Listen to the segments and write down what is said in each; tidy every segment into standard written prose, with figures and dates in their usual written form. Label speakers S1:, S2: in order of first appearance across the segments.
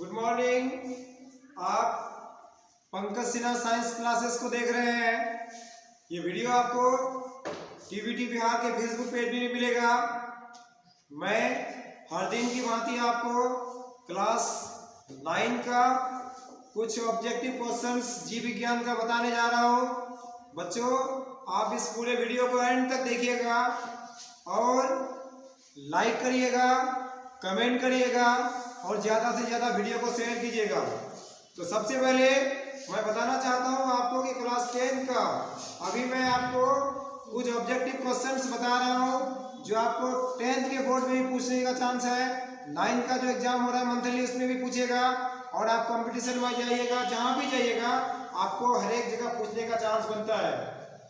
S1: Good morning. आप Pankaj Sinha science classes को देख रहे हैं। ये वीडियो आपको टीवीटी बिहार के फेसबुक पेज में मिलेगा। मैं हर दिन की भांति आपको क्लास 9 का कुछ ऑब्जेक्टिव क्वेश्चंस जीव विज्ञान का बताने जा रहा हूँ। बच्चों, आप इस पूरे वीडियो को एंड तक देखिएगा और लाइक करिएगा, कमेंट करिएगा और ज़्यादा से ज़्यादा वीडियो को शेयर कीजिएगा। तो सबसे पहले मैं बताना चाहता हूँ आपको कि क्लास 10 का अभी मैं आपको कुछ ऑब्जेक्टिव क्वेश्चंस बता रहा हूँ जो आपको 10th के बोर्ड में भी पूछने का चांस है। 9 का जो एग्जाम हो रहा है मंथली, उसमें भी पूछेगा और आप कंपटीशन में जाइएगा, जहाँ भी जाइएगा आपको हर एक जगह पूछने का चांस बनता है।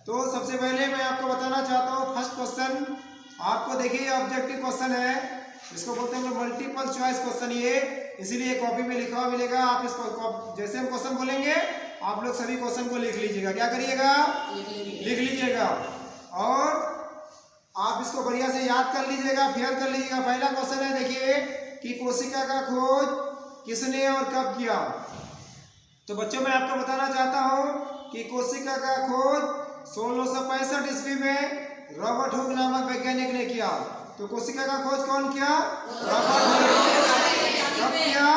S1: तो सबसे पहले मैं आपको बताना चाहता हूँ फर्स्ट क्वेश्चन आपको देखिए ऑब्जेक्टिव क्वेश्चन है, इसको बोलते हैं मल्टीपल चॉइस क्वेश्चन। ये इसीलिए कॉपी में लिखा हुआ मिलेगा। आप इसको जैसे हम क्वेश्चन बोलेंगे आप लोग सभी क्वेश्चन को लिख लीजिएगा। क्या करिएगा? लिख लीजिएगा और आप इसको बढ़िया से याद कर लीजिएगा, फेयर कर लीजिएगा। पहला क्वेश्चन है, देखिए कि कोशिका का खोज किसने और कब किया। तो बच्चों मैं आपको बताना चाहता हूँ कि कोशिका का खोज 1665 ईस्वी में रॉबर्ट हुक नामक वैज्ञानिक ने किया। तो कोशिका का खोज कौन किया? Robert Hooke. कब किया?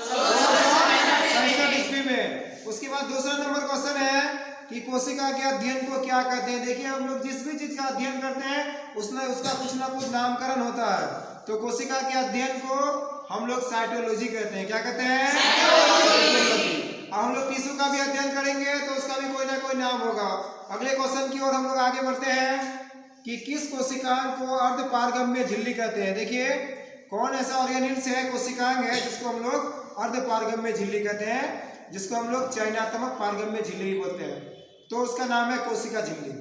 S1: 1665 ईस्वी में। उसके बाद दूसरा नंबर क्वेश्चन है कि कोशिका के अध्ययन को क्या कहते हैं। देखिए हम लोग जिस भी चीज का अध्ययन करते हैं उसमें उसका कुछ ना कुछ नामकरण होता है। तो कोशिका के अध्ययन को हम लोग साइटोलॉजी कहते हैं। क्या कहते हैं? साइटोलॉजी। हम लोग टिश्यू का भी अध्ययन करेंगे तो उसका भी कोई ना कोई नाम होगा। अगले क्वेश्चन की ओर हम लोग आगे बढ़ते हैं कि किस कोशिकांग को अर्धपारगम्य झिल्ली कहते हैं। देखिए कौन ऐसा ऑर्गेनिल्स है, कोशिकांग है जिसको हम लोग अर्धपारगम्य झिल्ली कहते हैं, जिसको हम लोग चयनात्मक पारगम्य झिल्ली बोलते हैं। तो उसका नाम है कोशिका झिल्ली।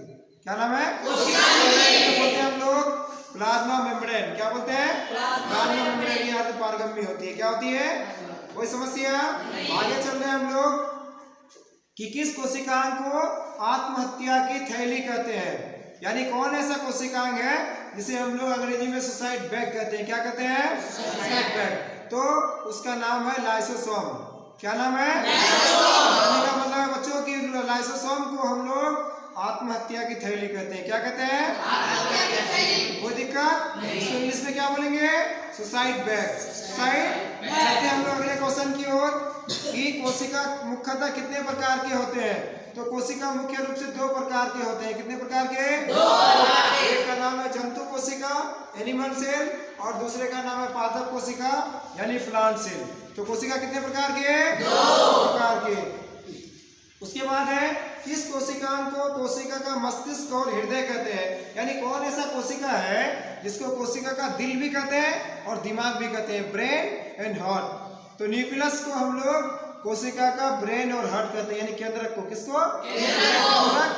S1: क्या नाम है? कोशिका झिल्ली। बोलते हैं हम लोग प्लाज्मा मेम्ब्रेन। क्या बोलते हैं? Plasma membrane. की अर्धपारगम्य होती है। क्या होती है? कोई समस्या? आगे चल रहे हैं हम लोग कि किस कोशिकांग को आत्महत्या की थैली कहते हैं। यानी कौन ऐसा कोशिकांग है जिसे हम लोग अंग्रेजी में सुसाइड बैग कहते हैं। क्या कहते हैं? Suicide bag. तो उसका नाम है लाइसोसोम। क्या नाम है? लाइसोसोम। का मतलब है बच्चों की लाइसोसोम को हम लोग आत्महत्या की थैली कहते हैं। क्या कहते हैं? आत्महत्या की थैली। कोई दिक्कत? इसको इंग्लिश में क्या बोलेंगे? Suicide bag. सुसाइड। चलते हम लोग अगले क्वेश्चन की ओर कि कोशिका मुख्यतः कितने प्रकार के होते हैं। तो कोशिका मुख्य रूप से 2 प्रकार के होते हैं। कितने प्रकार के? 2 प्रकार के। एक का नाम है जंतु कोशिका एनिमल सेल और दूसरे का नाम है पादप कोशिका यानी प्लांट सेल। तो कोशिका कितने प्रकार के? 2 प्रकार के। उसके बाद है किस कोशिकांग को कोशिका का मस्तिष्क और हृदय कहते हैं। यानी कौन ऐसा कोशिका है जिसको कोशिका का दिल भी कहते हैं और दिमाग भी कहते हैं, ब्रेन एंड हार्ट। तो न्यूक्लियस को हम लोग कोशिका का ब्रेन और हार्ट कहते हैं, यानी केंद्रक को। किसको? केंद्रक।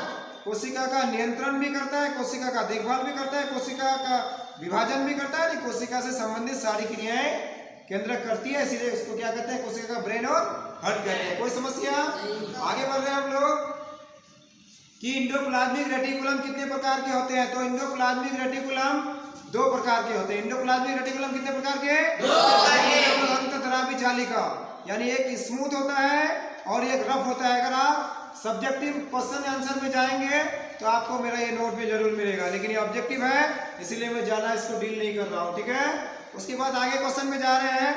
S1: कोशिका का नियंत्रण भी करता है, कोशिका का देखभाल भी करता है, कोशिका का विभाजन भी करता है, कोशिका से संबंधित सारी क्रियाएं केंद्रक करती है, इसीलिए उसको क्या कहते हैं? कोशिका का ब्रेन और हार्ट कहते हैं। कोई समस्या? आगे बढ़ रहे हैं हम लोग कि इंडोप्लाज्मिक रेटिकुलम कितने प्रकार के होते हैं। तो इंडोप्लाज्मिक रेटिकुलम 2 प्रकार के होते हैं। इंडोप्लाज्मिक रेटिकुलम कितने प्रकार के? 2 प्रकार के। अंतःद्रावी जालिका यानी एक स्मूथ होता है और एक रफ होता है। अगर आप सब्जेक्टिव क्वेश्चन आंसर में जाएंगे तो आपको मेरा ये नोट में जरूर मिलेगा, लेकिन ये ऑब्जेक्टिव है इसीलिए मैं ज्यादा इसको डील नहीं कर रहा हूँ। ठीक है। उसके बाद आगे क्वेश्चन में जा रहे हैं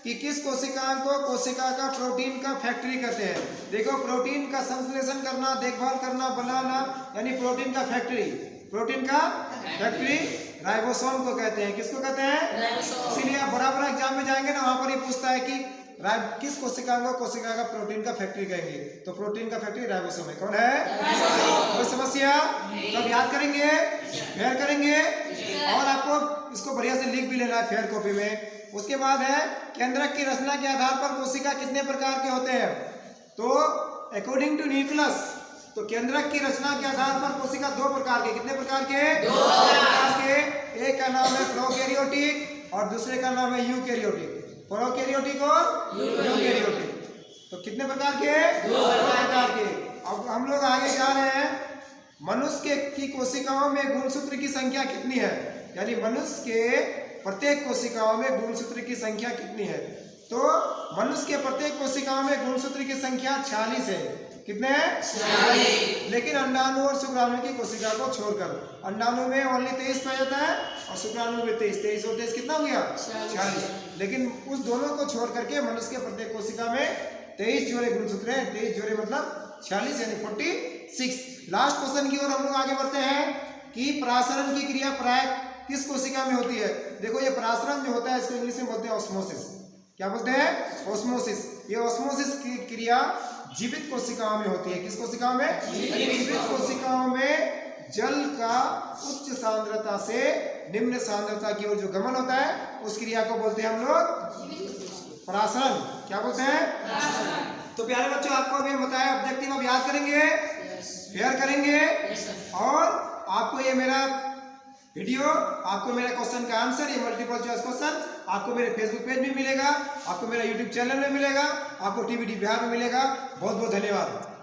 S1: कि किस कोशिकांग को कोशिका का प्रोटीन का फैक्ट्री कहते हैं। देखो प्रोटीन का संश्लेषण करना, देखभाल करना, बनाना यानी प्रोटीन का फैक्ट्री। प्रोटीन का फैक्ट्री राइबोसोम को कहते हैं। किसको कहते हैं? इसीलिए आप बड़ा एग्जाम में जाएंगे ना, वहां पर ये पूछता है कि किस कोशिकांग को कोशिका का प्रोटीन का फैक्ट्री कहेंगे। तो प्रोटीन का फैक्ट्री राइबोसोम है। कौन है? कोई समस्या? तब याद करेंगे, फेयर करेंगे और आपको इसको बढ़िया से लिख भी लेना है फेयर कॉपी में। उसके बाद है केंद्रक की रचना के आधार पर कोशिका कितने प्रकार के होते हैं। तो अकॉर्डिंग टू न्यूक्लियस, तो केंद्रक की रचना के आधार पर कोशिका 2 प्रकार के। कितने प्रकार के? 2 प्रकार के। एक का नाम है प्रोकैरियोटिक और दूसरे का नाम है यूकैरियोटिक। प्रोकैरियोटिक और यूकैरियोटिक। तो कितने प्रकार के? 2 प्रकार के। अब हम लोग आगे जा रहे हैं, मनुष्य की कोशिकाओं में गुणसूत्र की संख्या कितनी है। यानी मनुष्य के प्रत्येक कोशिकाओं में गुणसूत्र की संख्या कितनी है। तो मनुष्य के प्रत्येक कोशिकाओं में गुणसूत्र की संख्या 46 है। कितने हैं? 46। लेकिन अंडाणु और शुक्राणु की कोशिका को छोड़कर अंडाणु में ओनली 23 पाया जाता है और शुक्राणु में 23। 23 और 23 कितना हो गया? 46। लेकिन उस दोनों को छोड़ करके मनुष्य के प्रत्येक कोशिका में 23 जोड़े गुणसूत्र हैं। 23 जोड़े मतलब 46 यानी 46। लास्ट क्वेश्चन की ओर हम लोग आगे बढ़ते हैं कि परासरण की क्रिया प्राय किस कोशिका में होती है। देखो ये परासरण जो होता है इसको इंग्लिश में बोलते हैं ऑस्मोसिस। क्या बोलते हैं? ऑस्मोसिस। ये ऑस्मोसिस की क्रिया जीवित कोशिकाओं में होती है। किस कोशिकाओं में? जीवित कोशिकाओं में जल का उच्च सांद्रता से निम्न सांद्रता की ओर जो गमन होता है उस क्रिया को बोलते हैं हम लोग परासरण। क्या बोलते हैं? तो प्यारे बच्चों आपको अभी बताया ऑब्जेक्टिव अब याद करेंगे, शेयर करेंगे और आपको ये मेरा वीडियो, आपको मेरा क्वेश्चन का आंसर, ये मल्टीपल चॉइस क्वेश्चन आपको मेरे फेसबुक पेज में मिलेगा, आपको मेरा यूट्यूब चैनल में मिलेगा, आपको टीवीडी बिहार में मिलेगा। बहुत बहुत धन्यवाद।